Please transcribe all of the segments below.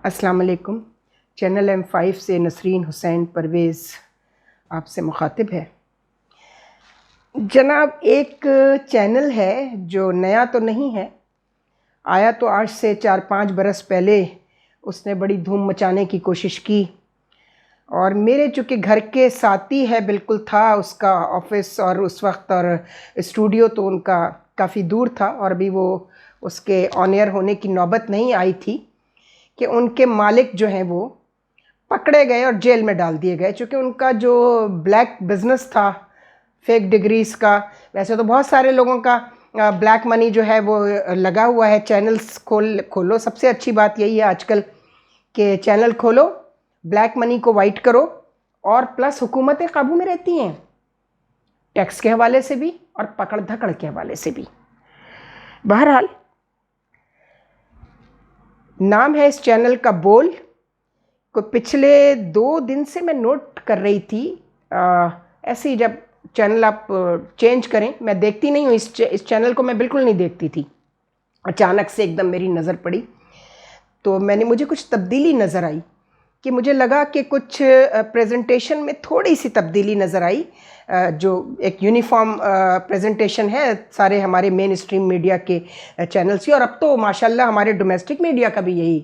अस्सलाम वालेकुम। Channel M5 से नसरीन हुसैन परवेज़ आपसे मुखातिब है। जनाब, एक चैनल है जो नया तो नहीं है, आया तो आज से 4-5 बरस पहले। उसने बड़ी धूम मचाने की कोशिश की और मेरे चूँकि घर के साथी है, बिल्कुल था उसका ऑफ़िस और उस वक्त, और स्टूडियो तो उनका काफ़ी दूर था और अभी वो उसके ऑन एयर होने की नौबत नहीं आई थी कि उनके मालिक जो हैं वो पकड़े गए और जेल में डाल दिए गए। चूँकि उनका जो ब्लैक बिज़नेस था फेक डिग्रीज़ का, वैसे तो बहुत सारे लोगों का ब्लैक मनी जो है वो लगा हुआ है। चैनल्स खोलो, सबसे अच्छी बात यही है आजकल कि चैनल खोलो, ब्लैक मनी को वाइट करो और प्लस हुकूमतें काबू में रहती हैं, टैक्स के हवाले से भी और पकड़ धकड़ के हवाले से भी। बहरहाल, नाम है इस चैनल का बोल। को पिछले 2 दिन से मैं नोट कर रही थी, ऐसे ही जब चैनल आप चेंज करें, मैं देखती नहीं हूँ इस चैनल को, मैं बिल्कुल नहीं देखती थी। अचानक से एकदम मेरी नज़र पड़ी तो मुझे कुछ तब्दीली नज़र आई कि मुझे लगा कि कुछ प्रेजेंटेशन में थोड़ी सी तब्दीली नज़र आई। जो एक यूनिफॉर्म प्रेजेंटेशन है सारे हमारे मेन स्ट्रीम मीडिया के चैनल्स की, और अब तो माशाल्लाह हमारे डोमेस्टिक मीडिया का भी यही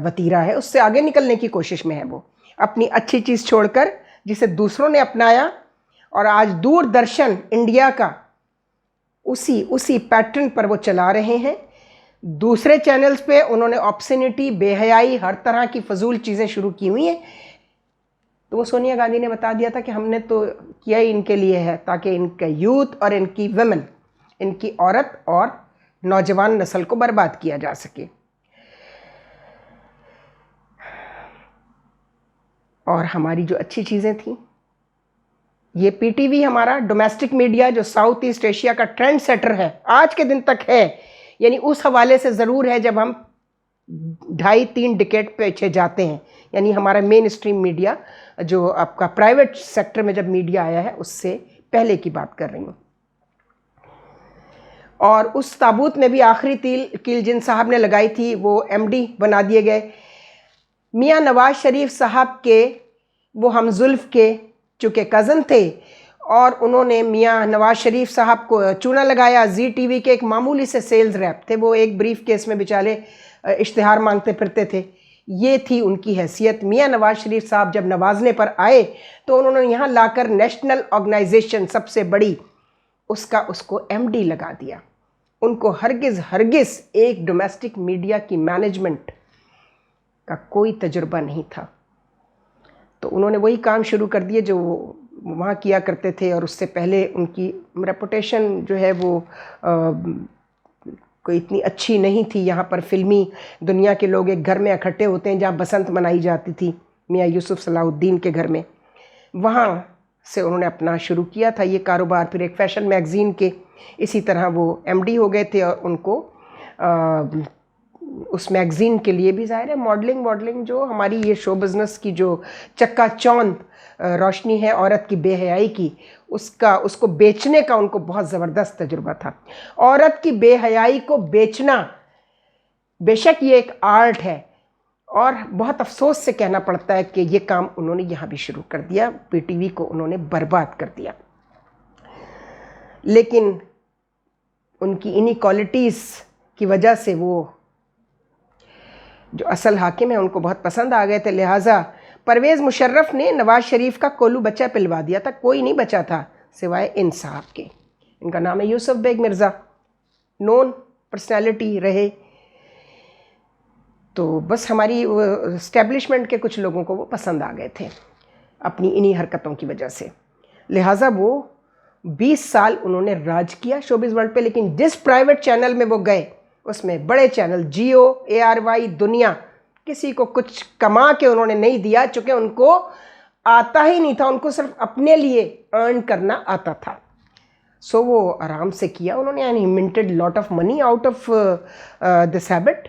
वतीरा है, उससे आगे निकलने की कोशिश में है। वो अपनी अच्छी चीज़ छोड़कर जिसे दूसरों ने अपनाया और आज दूरदर्शन इंडिया का उसी पैटर्न पर वो चला रहे हैं। दूसरे चैनल्स पे उन्होंने ऑब्ससेनिटी, बेहयाई, हर तरह की फजूल चीज़ें शुरू की हुई हैं। तो वो सोनिया गांधी ने बता दिया था कि हमने तो किया ही इनके लिए है, ताकि इनका यूथ और इनकी वुमेन, इनकी औरत और नौजवान नस्ल को बर्बाद किया जा सके। और हमारी जो अच्छी चीज़ें थीं, ये PTV हमारा डोमेस्टिक मीडिया जो साउथ ईस्ट एशिया का ट्रेंड सेटर है, आज के दिन तक है, यानी उस हवाले से ज़रूर है जब हम 2.5-3 डिकेड पीछे जाते हैं, यानी हमारा मेन स्ट्रीम मीडिया जो आपका प्राइवेट सेक्टर में जब मीडिया आया है उससे पहले की बात कर रही हूँ। और उस ताबूत में भी आखिरी कील जिन साहब ने लगाई थी वो MD बना दिए गए। मियाँ नवाज शरीफ साहब के वो हमजुल्फ के चूँकि कज़न थे और उन्होंने मियाँ नवाज शरीफ साहब को चूना लगाया। ZTV के एक मामूली से सेल्स रैप थे, वो एक ब्रीफ केस में बेचारे इश्तिहार मांगते फिरते थे। ये थी उनकी हैसियत। मियाँ नवाज शरीफ साहब जब नवाजने पर आए तो उन्होंने यहाँ लाकर नेशनल ऑर्गेनाइजेशन सबसे बड़ी उसको MD लगा दिया। उनको हरगिज़ एक डोमेस्टिक मीडिया की मैनेजमेंट का कोई तजुर्बा नहीं था, तो उन्होंने वही काम शुरू कर दिए जो वहाँ किया करते थे। और उससे पहले उनकी रेपुटेशन जो है वो कोई इतनी अच्छी नहीं थी। यहाँ पर फ़िल्मी दुनिया के लोग एक घर में इकट्ठे होते हैं जहाँ बसंत मनाई जाती थी, मियाँ यूसुफ सलाहुद्दीन के घर में, वहाँ से उन्होंने अपना शुरू किया था ये कारोबार। फिर एक फ़ैशन मैगज़ीन के इसी तरह वो MD हो गए थे और उनको उस मैगज़ीन के लिए भी ज़ाहिर है मॉडलिंग जो हमारी ये शो बिज़नेस की जो चक्का-चौंध रोशनी है औरत की बेहयाई की, उसको बेचने का उनको बहुत ज़बरदस्त तजुर्बा था। औरत की बेहयाई को बेचना बेशक ये एक आर्ट है और बहुत अफसोस से कहना पड़ता है कि ये काम उन्होंने यहाँ भी शुरू कर दिया। PTV को उन्होंने बर्बाद कर दिया। लेकिन उनकी इनइक्वालिटीज़ की वजह से वो जो असल हाकिम है उनको बहुत पसंद आ गए थे। लिहाजा परवेज़ मुशर्रफ ने नवाज़ शरीफ का कोलू बच्चा पिलवा दिया था। कोई नहीं बचा था सिवाय इन साहब के। इनका नाम है यूसुफ बेग मिर्ज़ा, नोन पर्सनैलिटी रहे। तो बस हमारी इस्टेब्लिशमेंट के कुछ लोगों को वो पसंद आ गए थे अपनी इन्हीं हरकतों की वजह से। लिहाजा वो 20 साल उन्होंने राज किया शोबिज़ वर्ल्ड पे। लेकिन जिस प्राइवेट चैनल में वो गए उसमें बड़े चैनल जियो, ARY, दुनिया, किसी को कुछ कमा के उन्होंने नहीं दिया, चूँकि उनको आता ही नहीं था, उनको सिर्फ अपने लिए अर्न करना आता था। सो वो आराम से किया उन्होंने, and he minted lot of money out of this habit.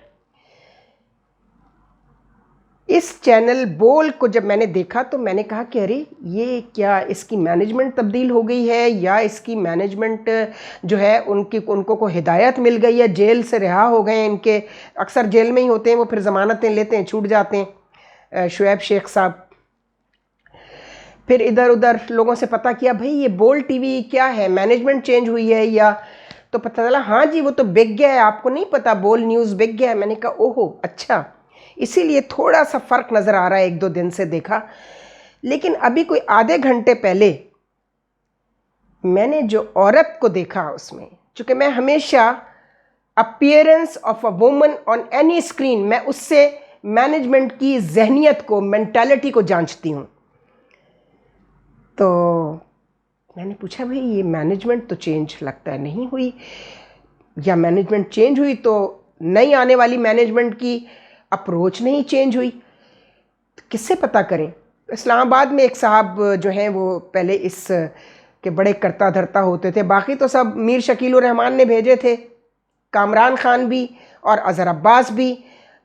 इस चैनल बोल को जब मैंने देखा तो मैंने कहा कि अरे ये क्या इसकी मैनेजमेंट तब्दील हो गई है या इसकी मैनेजमेंट जो है उनको को हिदायत मिल गई है, जेल से रिहा हो गए इनके, अक्सर जेल में ही होते हैं वो, फिर ज़मानतें लेते हैं, छूट जाते हैं शुएब शेख साहब। फिर इधर उधर लोगों से पता किया भाई ये बोल टीवी क्या है, मैनेजमेंट चेंज हुई है या, तो पता चला हाँ जी वो तो बिक गया है, आपको नहीं पता बोल न्यूज़ बिक गया है। मैंने कहा ओहो अच्छा, इसीलिए थोड़ा सा फ़र्क नज़र आ रहा है, 1-2 दिन से देखा। लेकिन अभी कोई आधे घंटे पहले मैंने जो औरत को देखा उसमें, चूँकि मैं हमेशा appearance of a woman on any screen, मैं उससे मैनेजमेंट की जहनियत को, मेंटालिटी को जांचती हूँ। तो मैंने पूछा भाई ये मैनेजमेंट तो चेंज लगता है नहीं हुई, या मैनेजमेंट चेंज हुई तो नई आने वाली मैनेजमेंट की अप्रोच नहीं चेंज हुई, तो किससे पता करें। इस्लामाबाद में एक साहब जो हैं वो पहले इस के बड़े करता धरता होते थे, बाकी तो सब मीर शकील उर रहमान ने भेजे थे, कामरान खान भी और अज़हर अब्बास भी,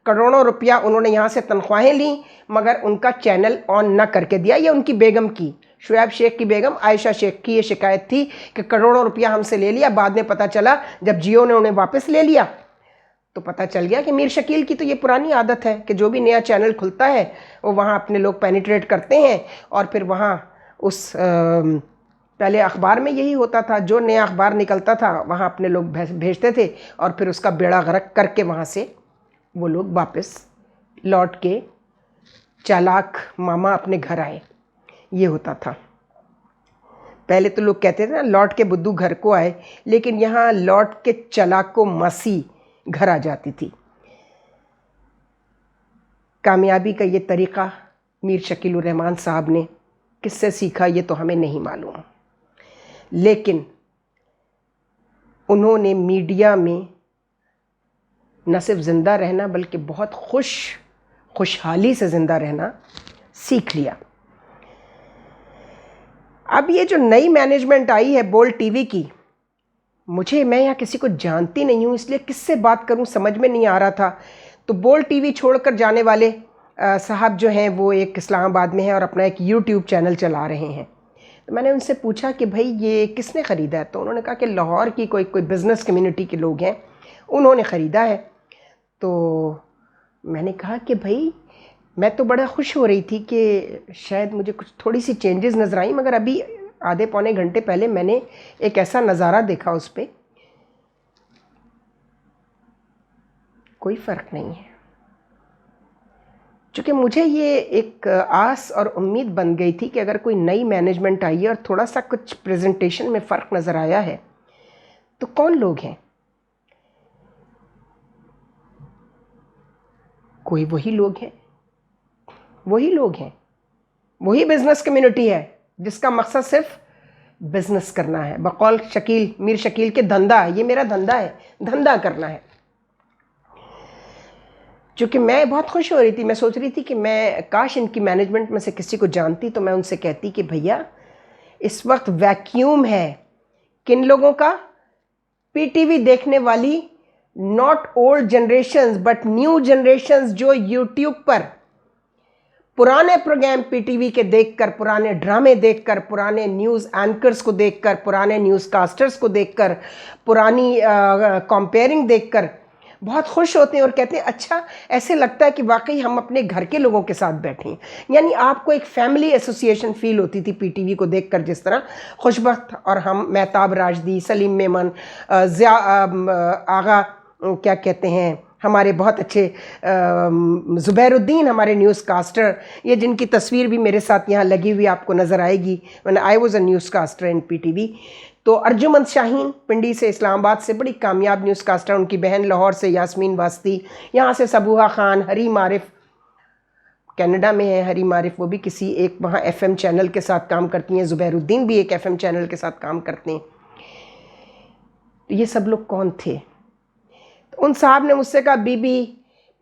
करोड़ों रुपया उन्होंने यहाँ से तनख्वाहें ली, मगर उनका चैनल ऑन न करके दिया। ये उनकी बेगम की, शुएब शेख की बेगम आयशा शेख की ये शिकायत थी कि करोड़ों रुपया हमसे ले लिया। बाद में पता चला जब जियो ने उन्हें वापस ले लिया तो पता चल गया कि मीर शकील की तो ये पुरानी आदत है कि जो भी नया चैनल खुलता है वो वहाँ अपने लोग पेनिट्रेट करते हैं और फिर वहाँ उस पहले अखबार में यही होता था, जो नया अखबार निकलता था वहाँ अपने लोग भेजते थे और फिर उसका बेड़ा गर्क करके वहाँ से वो लोग वापस लौट के चालाक मामा अपने घर आए, ये होता था। पहले तो लोग कहते थे ना लौट के बुद्धू घर को आए, लेकिन यहाँ लौट के चालाको मसी घर आ जाती थी। कामयाबी का ये तरीक़ा मीर शकील उर रहमान साहब ने किससे सीखा ये तो हमें नहीं मालूम, लेकिन उन्होंने मीडिया में न सिर्फ ज़िंदा रहना बल्कि बहुत खुशहाली से ज़िंदा रहना सीख लिया। अब ये जो नई मैनेजमेंट आई है बोल टीवी की, मैं यहाँ किसी को जानती नहीं हूँ, इसलिए किससे बात करूँ समझ में नहीं आ रहा था। तो बोल टीवी छोड़कर जाने वाले साहब जो हैं वो एक इस्लामाबाद में हैं और अपना एक यूट्यूब चैनल चला रहे हैं। तो मैंने उनसे पूछा कि भाई ये किसने ख़रीदा है, तो उन्होंने कहा कि लाहौर की कोई बिज़नेस कम्युनिटी के लोग हैं, उन्होंने ख़रीदा है। तो मैंने कहा कि भाई मैं तो बड़ा खुश हो रही थी कि शायद मुझे कुछ थोड़ी सी चेंजेस नज़र आई, मगर अभी आधे पौने घंटे पहले मैंने एक ऐसा नज़ारा देखा उस पर, कोई फ़र्क नहीं है। चूँकि मुझे ये एक आस और उम्मीद बन गई थी कि अगर कोई नई मैनेजमेंट आई है और थोड़ा सा कुछ प्रेजेंटेशन में फ़र्क नज़र आया है तो कौन लोग हैं, कोई वही लोग हैं, वही बिज़नेस कम्युनिटी है जिसका मकसद सिर्फ बिज़नेस करना है। बकौल मीर शकील के धंधा, ये मेरा धंधा है, धंधा करना है। चूँकि मैं बहुत खुश हो रही थी, मैं सोच रही थी कि मैं काश इनकी मैनेजमेंट में से किसी को जानती तो मैं उनसे कहती कि भैया इस वक्त वैक्यूम है किन लोगों का, पीटीवी देखने वाली not old generations but new generations, जो यूट्यूब पर पुराने प्रोग्राम पीटीवी के देखकर, पुराने ड्रामे देखकर, पुराने न्यूज़ एंकर्स को देखकर, पुराने न्यूज़ कास्टर्स को देखकर, पुरानी कंपेयरिंग देखकर बहुत खुश होते हैं और कहते हैं अच्छा ऐसे लगता है कि वाकई हम अपने घर के लोगों के साथ बैठे हैं। यानी आपको एक फैमिली एसोसिएशन फील होती थी पीटीवी को देखकर, जिस तरह खुशबख्त और हम मेहताब राशदी, सलीम मेमन, आगा क्या कहते हैं हमारे बहुत अच्छे ज़ुबैरुद्दीन हमारे न्यूज़ कास्टर, ये जिनकी तस्वीर भी मेरे साथ यहाँ लगी हुई आपको नज़र आएगी, मैंने I was a news caster in PTV. तो अर्जुमंद शाहीन पिंडी से, इस्लामाबाद से, बड़ी कामयाब न्यूज़ कास्टर, उनकी बहन लाहौर से यास्मीन वास्ती, यहाँ से सबूहा खान, हरी मारिफ कनाडा में है, हरी मारिफ वो भी किसी एक वहाँ एफएम चैनल के साथ काम करती हैं, ज़ुबैरुद्दीन भी एक एफएम चैनल के साथ काम करते हैं। तो ये सब लोग कौन थे? तो उन साहब ने मुझसे कहा बीबी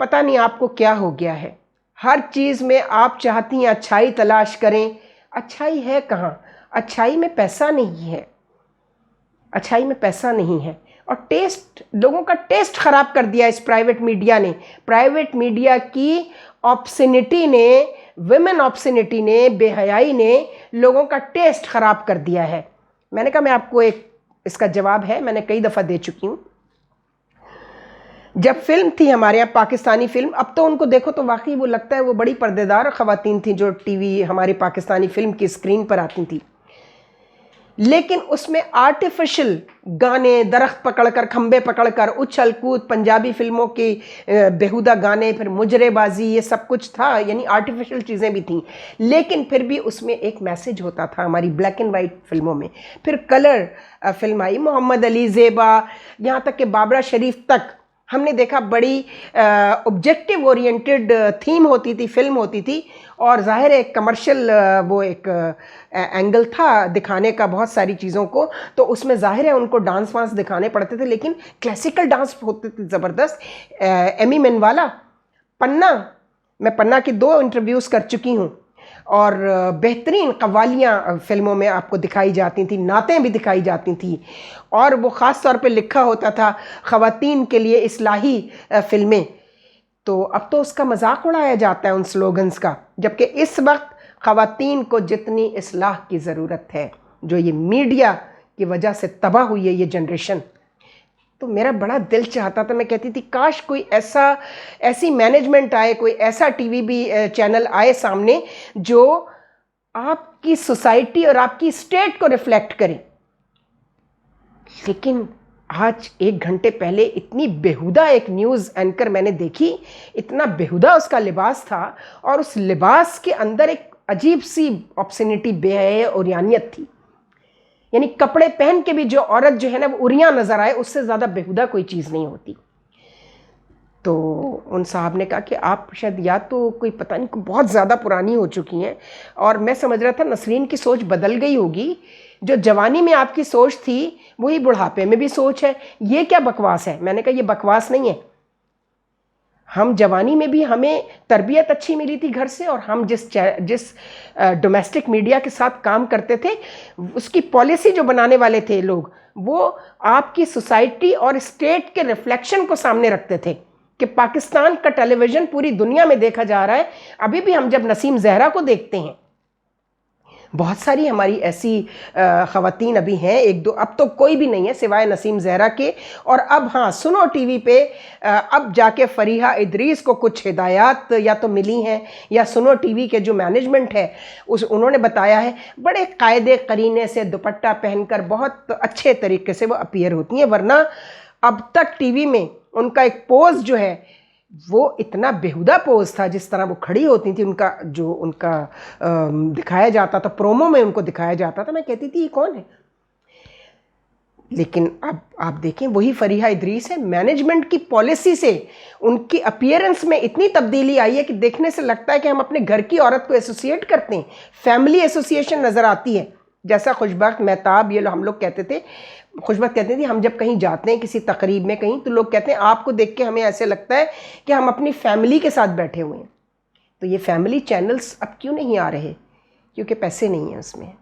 पता नहीं आपको क्या हो गया है, हर चीज़ में आप चाहती हैं अच्छाई तलाश करें, अच्छाई है कहाँ, अच्छाई में पैसा नहीं है, अच्छाई में पैसा नहीं है। और टेस्ट, लोगों का टेस्ट ख़राब कर दिया इस प्राइवेट मीडिया ने। प्राइवेट मीडिया की ऑब्सनिटी ने, विमेन ऑब्सनिटी ने, बेहयाई ने लोगों का टेस्ट ख़राब कर दिया है। मैंने कहा मैं आपको एक इसका जवाब है, मैंने कई दफ़ा दे चुकी हूँ। जब फिल्म थी हमारे यहाँ पाकिस्तानी फिल्म, अब तो उनको देखो तो वाकई वो लगता है वो बड़ी पर्देदार ख़वातीन थी जो टीवी हमारी पाकिस्तानी फिल्म की स्क्रीन पर आती थी, लेकिन उसमें आर्टिफिशियल गाने, दरख्त पकड़कर, खंबे पकड़कर, उछल कूद, पंजाबी फिल्मों के बेहुदा गाने, फिर मुजरेबाजी, ये सब कुछ था, यानी आर्टिफिशियल चीज़ें भी थीं, लेकिन फिर भी उसमें एक मैसेज होता था हमारी ब्लैक एंड वाइट फिल्मों में। फिर कलर फिल्म आई, मोहम्मद अली, ज़ेबा, यहाँ तक कि बाबरा शरीफ तक हमने देखा बड़ी ऑब्जेक्टिव ओरिएंटेड थीम होती थी, फिल्म होती थी, और ज़ाहिर है एक कमर्शियल वो एक एंगल था दिखाने का बहुत सारी चीज़ों को, तो उसमें ज़ाहिर है उनको डांस वांस दिखाने पड़ते थे, लेकिन क्लासिकल डांस होते थे ज़बरदस्त। एमी मेनवाला, पन्ना, मैं पन्ना की 2 इंटरव्यूज़ कर चुकी हूँ, और बेहतरीन कव्वालियाँ फ़िल्मों में आपको दिखाई जाती थी, नातें भी दिखाई जाती थी, और वो ख़ास तौर पे लिखा होता था ख़वातीन के लिए इस्लाही फ़िल्में। तो अब तो उसका मजाक उड़ाया जाता है उन स्लोगन्स का, जबकि इस वक्त ख़वातीन को जितनी इस्लाह की ज़रूरत है, जो ये मीडिया की वजह से तबाह हुई है ये जनरेशन, तो मेरा बड़ा दिल चाहता था, मैं कहती थी काश कोई ऐसी मैनेजमेंट आए, कोई ऐसा टीवी भी चैनल आए सामने जो आपकी सोसाइटी और आपकी स्टेट को रिफ्लेक्ट करे। लेकिन आज 1 घंटे पहले इतनी बेहुदा एक न्यूज़ एंकर मैंने देखी, इतना बेहुदा उसका लिबास था, और उस लिबास के अंदर एक अजीब सी ऑब्सनिटी, बेहया और यानियत थी। यानी कपड़े पहन के भी जो औरत जो है ना वो उरियां नज़र आए, उससे ज़्यादा बेहुदा कोई चीज़ नहीं होती। तो उन साहब ने कहा कि आप शायद या तो कोई पता नहीं बहुत ज़्यादा पुरानी हो चुकी हैं, और मैं समझ रहा था नसरीन की सोच बदल गई होगी, जो जवानी में आपकी सोच थी वही बुढ़ापे में भी सोच है। ये क्या बकवास है? मैंने कहा ये बकवास नहीं है। हम जवानी में भी हमें तरबियत अच्छी मिली थी घर से, और हम जिस डोमेस्टिक मीडिया के साथ काम करते थे, उसकी पॉलिसी जो बनाने वाले थे लोग, वो आपकी सोसाइटी और स्टेट के रिफ्लेक्शन को सामने रखते थे कि पाकिस्तान का टेलीविज़न पूरी दुनिया में देखा जा रहा है। अभी भी हम जब नसीम ज़हरा को देखते हैं, बहुत सारी हमारी ऐसी ख़वातीन अभी हैं, 1-2, अब तो कोई भी नहीं है सिवाय नसीम ज़हरा के। और अब हाँ, सुनो टीवी पे अब जाके फ़रीहा इदरीस को कुछ हिदायत या तो मिली हैं, या सुनो टीवी के जो मैनेजमेंट है उन्होंने बताया है, बड़े कायदे करीने से दुपट्टा पहनकर बहुत अच्छे तरीके से वो अपीयर होती हैं, वरना अब तक टीवी में उनका एक पोज जो है वो इतना बेहुदा पोज था, जिस तरह वो खड़ी होती थी, उनका दिखाया जाता था, प्रोमो में उनको दिखाया जाता था, मैं कहती थी ये कौन है। लेकिन अब आप देखें वही फ़रीहा इदरीस है। मैनेजमेंट की पॉलिसी से उनकी अपीयरेंस में इतनी तब्दीली आई है कि देखने से लगता है कि हम अपने घर की औरत को एसोसिएट करते हैं, फैमिली एसोसिएशन नज़र आती है। जैसा खुशबख्त, मेहताब, ये हम लोग कहते थे, खुशबख्त कहते थे हम जब कहीं जाते हैं किसी तकरीब में कहीं, तो लोग कहते हैं आपको देख के हमें ऐसे लगता है कि हम अपनी फैमिली के साथ बैठे हुए हैं। तो ये फैमिली चैनल्स अब क्यों नहीं आ रहे? क्योंकि पैसे नहीं हैं उसमें।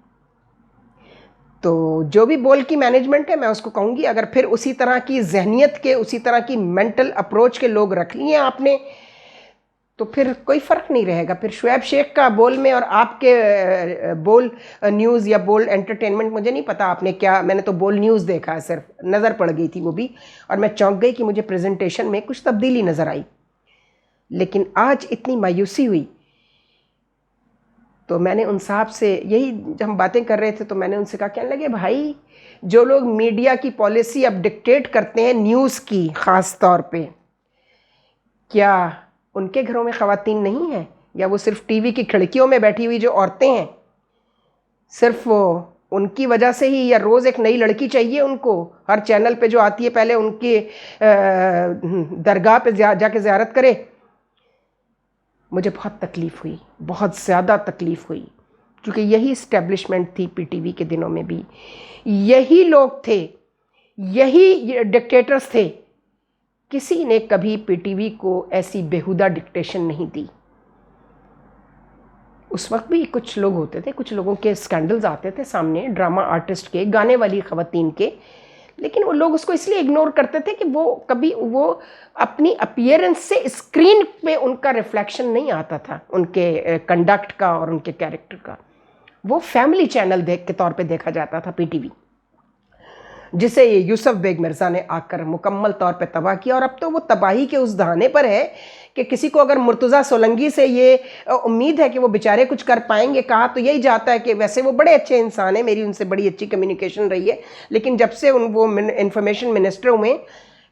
तो जो भी बोल की मैनेजमेंट है, मैं उसको कहूँगी अगर फिर उसी तरह की जहनीत के, उसी तरह की मेंटल अप्रोच के लोग रख लिए आपने, तो फिर कोई फ़र्क नहीं रहेगा। फिर शुएब शेख का बोल में और आपके बोल न्यूज़ या बोल एंटरटेनमेंट, मुझे नहीं पता आपने क्या, मैंने तो बोल न्यूज़ देखा है, सिर्फ नज़र पड़ गई थी वो भी, और मैं चौंक गई कि मुझे प्रेजेंटेशन में कुछ तब्दीली नज़र आई। लेकिन आज इतनी मायूसी हुई, तो मैंने उन साहब से यही, जब हम बातें कर रहे थे तो मैंने उनसे कहा, कहने लगे भाई जो लोग मीडिया की पॉलिसी अब डिक्टेट करते हैं, न्यूज़ की ख़ास तौर पे, क्या उनके घरों में ख़वातीन नहीं हैं? या वो सिर्फ टीवी की खिड़कियों में बैठी हुई जो औरतें हैं, सिर्फ वो उनकी वजह से ही, या रोज़ एक नई लड़की चाहिए उनको हर चैनल पे जो आती है, पहले उनके दरगाह पे जाके ज़ियारत करे? मुझे बहुत तकलीफ़ हुई, बहुत ज़्यादा तकलीफ़ हुई, क्योंकि यही इस्टेब्लिशमेंट थी पीटीवी के दिनों में भी, यही लोग थे, यही डिक्टेटर्स थे। किसी ने कभी पीटीवी को ऐसी बेहुदा डिक्टेशन नहीं दी। उस वक्त भी कुछ लोग होते थे, कुछ लोगों के स्कैंडल्स आते थे सामने, ड्रामा आर्टिस्ट के, गाने वाली ख़वातीन के, लेकिन वो लोग उसको इसलिए इग्नोर करते थे कि वो कभी वो अपनी अपीयरेंस से स्क्रीन पे उनका रिफ्लेक्शन नहीं आता था, उनके कंडक्ट का और उनके कैरेक्टर का। वो फैमिली चैनल देख के तौर पे देखा जाता था, पीटीवी, जिसे ये यूसुफ बेग मिर्ज़ा ने आकर मुकम्मल तौर पे तबाह किया। और अब तो वो तबाही के उस दहाने पर है कि किसी को अगर मुर्तज़ा सोलंकी से ये उम्मीद है कि वो बेचारे कुछ कर पाएंगे, कहा तो यही जाता है कि वैसे वो बड़े अच्छे इंसान हैं, मेरी उनसे बड़ी अच्छी कम्युनिकेशन रही है, लेकिन जब से वो इंफॉर्मेशन मिनिस्टर हुए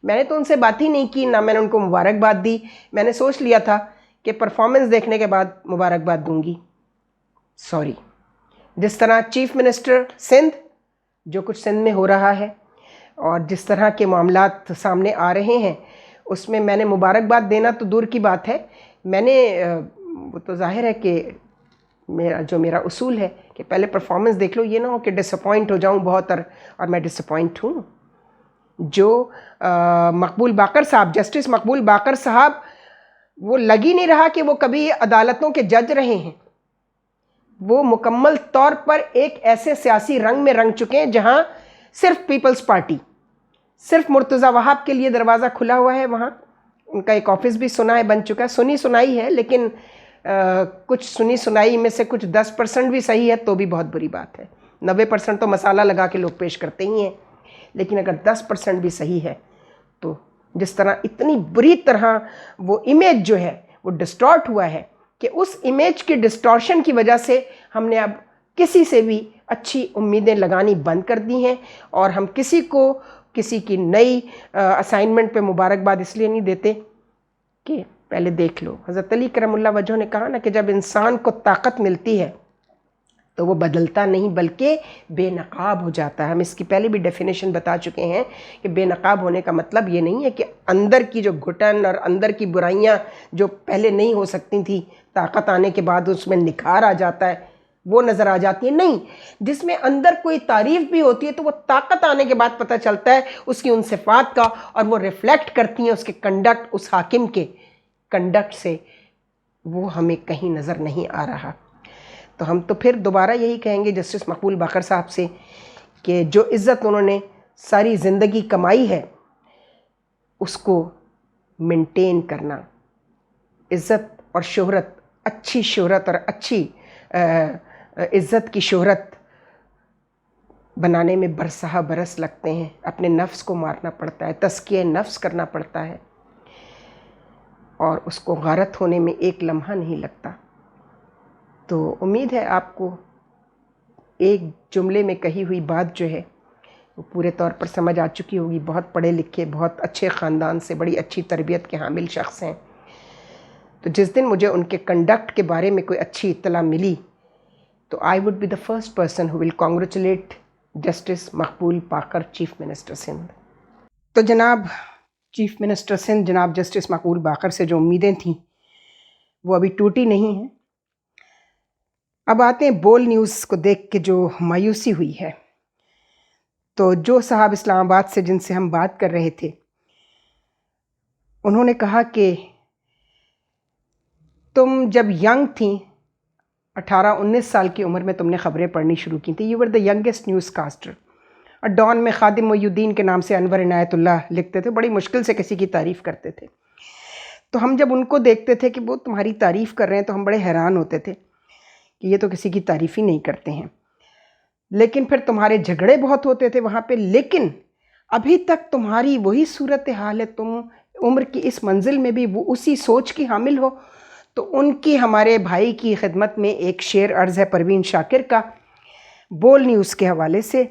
मैंने तो उनसे बात ही नहीं की, ना मैंने उनको मुबारकबाद दी। मैंने सोच लिया था कि परफॉर्मेंस देखने के बाद मुबारकबाद दूंगी। सॉरी। जिस तरह चीफ मिनिस्टर सिंध, जो कुछ सिंध में हो रहा है और जिस तरह के मामलात सामने आ रहे हैं, उसमें मैंने मुबारकबाद देना तो दूर की बात है, मैंने वो तो जाहिर है कि मेरा उसूल है कि पहले परफॉर्मेंस देख लो, ये ना हो कि डिसअपॉइंट हो जाऊं बहुत और मैं डिसअपॉइंट हूँ। जो मकबूल बाकर साहब, जस्टिस मकबूल बाकर साहब, वो लग ही नहीं रहा कि वो कभी अदालतों के जज रहे हैं। वो मुकम्मल तौर पर एक ऐसे सियासी रंग में रंग चुके हैं जहां सिर्फ पीपल्स पार्टी, सिर्फ मुर्तज़ा वहाब के लिए दरवाज़ा खुला हुआ है। वहाँ उनका एक ऑफिस भी सुना है बन चुका है, सुनी सुनाई है, लेकिन कुछ सुनी सुनाई में से कुछ 10% भी सही है तो भी बहुत बुरी बात है। 90% तो मसाला लगा के लोग पेश करते ही हैं, लेकिन अगर 10% भी सही है तो जिस तरह इतनी बुरी तरह वो इमेज जो है वो डिस्टॉर्ट हुआ है कि उस इमेज की डिस्टॉर्शन की वजह से हमने अब किसी से भी अच्छी उम्मीदें लगानी बंद कर दी हैं। और हम किसी की नई असाइनमेंट पे मुबारकबाद इसलिए नहीं देते कि पहले देख लो। हज़रत अली करमुल्लाह वजह ने कहा ना कि जब इंसान को ताकत मिलती है तो वो बदलता नहीं बल्कि बेनकाब हो जाता है। हम इसकी पहले भी डेफिनेशन बता चुके हैं कि बेनकाब होने का मतलब ये नहीं है कि अंदर की जो घुटन और अंदर की बुराइयां जो पहले नहीं हो सकती थी, ताकत आने के बाद उसमें निखार आ जाता है, वो नज़र आ जाती है। नहीं, जिसमें अंदर कोई तारीफ़ भी होती है तो वो ताकत आने के बाद पता चलता है उसकी उन सिफ़ात का, और वो रिफ़्लेक्ट करती हैं उसके कंडक्ट, उस हाकिम के कंडक्ट से वो हमें कहीं नज़र नहीं आ रहा। तो हम तो फिर दोबारा यही कहेंगे जस्टिस मकबूल बाकर साहब से कि जो इज़्ज़त उन्होंने सारी ज़िंदगी कमाई है उसको मेंटेन करना। इज़्ज़त और शोहरत, अच्छी शोहरत और अच्छी इज़्ज़त की शोहरत बनाने में बरसहा बरस लगते हैं। अपने नफ्स को मारना पड़ता है, तज़किया नफ्स करना पड़ता है, और उसको गारत होने में एक लम्हा नहीं लगता। तो उम्मीद है आपको एक जुमले में कही हुई बात जो है वो पूरे तौर पर समझ आ चुकी होगी। बहुत पढ़े लिखे, बहुत अच्छे ख़ानदान से, बड़ी अच्छी तरबियत के हामिल शख्स हैं। तो जिस दिन मुझे उनके कंडक्ट के बारे में कोई अच्छी इत्तला मिली तो I would be the first person who will congratulate justice Maqbool Baqar, chief minister Sindh. तो जनाब चीफ मिनिस्टर सिंध, जनाब जस्टिस मकबूल बाकर से जो उम्मीदें थीं वो अभी टूटी नहीं हैं। अब आते हैं बोल न्यूज़ को देख के जो मायूसी हुई है। तो जो साहब इस्लामाबाद से जिनसे हम बात कर रहे थे, उन्होंने कहा कि तुम जब यंग थी, 18-19 साल की उम्र में तुमने ख़बरें पढ़नी शुरू की थी। You were the youngest news caster. और डॉन में खादिम मोयुद्दीन के नाम से अनवर इनायतुल्लाह लिखते थे, बड़ी मुश्किल से किसी की तारीफ़ करते थे। तो हम जब उनको देखते थे कि वो तुम्हारी तारीफ़ कर रहे हैं तो हम बड़े हैरान होते थे कि ये तो किसी की तारीफ़ ही नहीं करते हैं। लेकिन फिर तुम्हारे झगड़े बहुत होते थे वहाँ पे, लेकिन अभी तक तुम्हारी वही सूरत हाल है। तुम उम्र की इस मंजिल में भी वो उसी सोच की हामिल हो। तो उनकी, हमारे भाई की खिदमत में एक शेर अर्ज़ है परवीन शाकिर का, बोल न्यूज़ के हवाले से।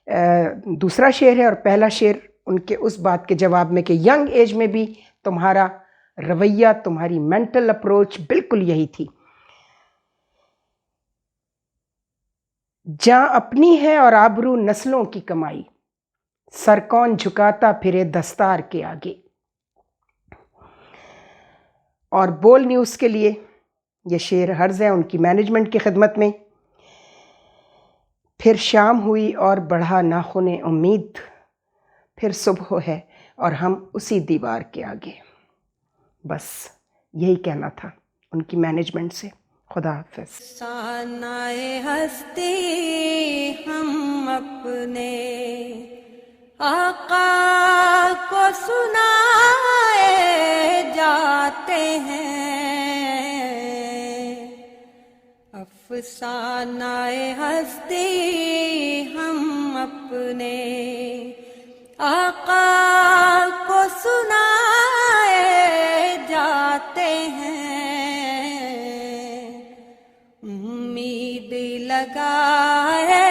दूसरा शेर है और पहला शेर उनके उस बात के जवाब में कि यंग एज में भी तुम्हारा रवैया, तुम्हारी मेंटल अप्रोच बिल्कुल यही थी। जहाँ अपनी है और आबरू नस्लों की कमाई, सर कौन झुकाता फिरे दस्तार के आगे। और बोल न्यूज़ के लिए ये शेर हर्ज है उनकी मैनेजमेंट की खिदमत में। फिर शाम हुई और बढ़ा नाखुने उम्मीद, फिर सुबह है और हम उसी दीवार के आगे। बस यही कहना था उनकी मैनेजमेंट से। खुदा हाफिज़। सानाए हस्ती हम अपने आका को सुनाए जाते हैं, अफसानाए हस्ती हम अपने आका को सुनाए जाते हैं। उम्मीद लगाए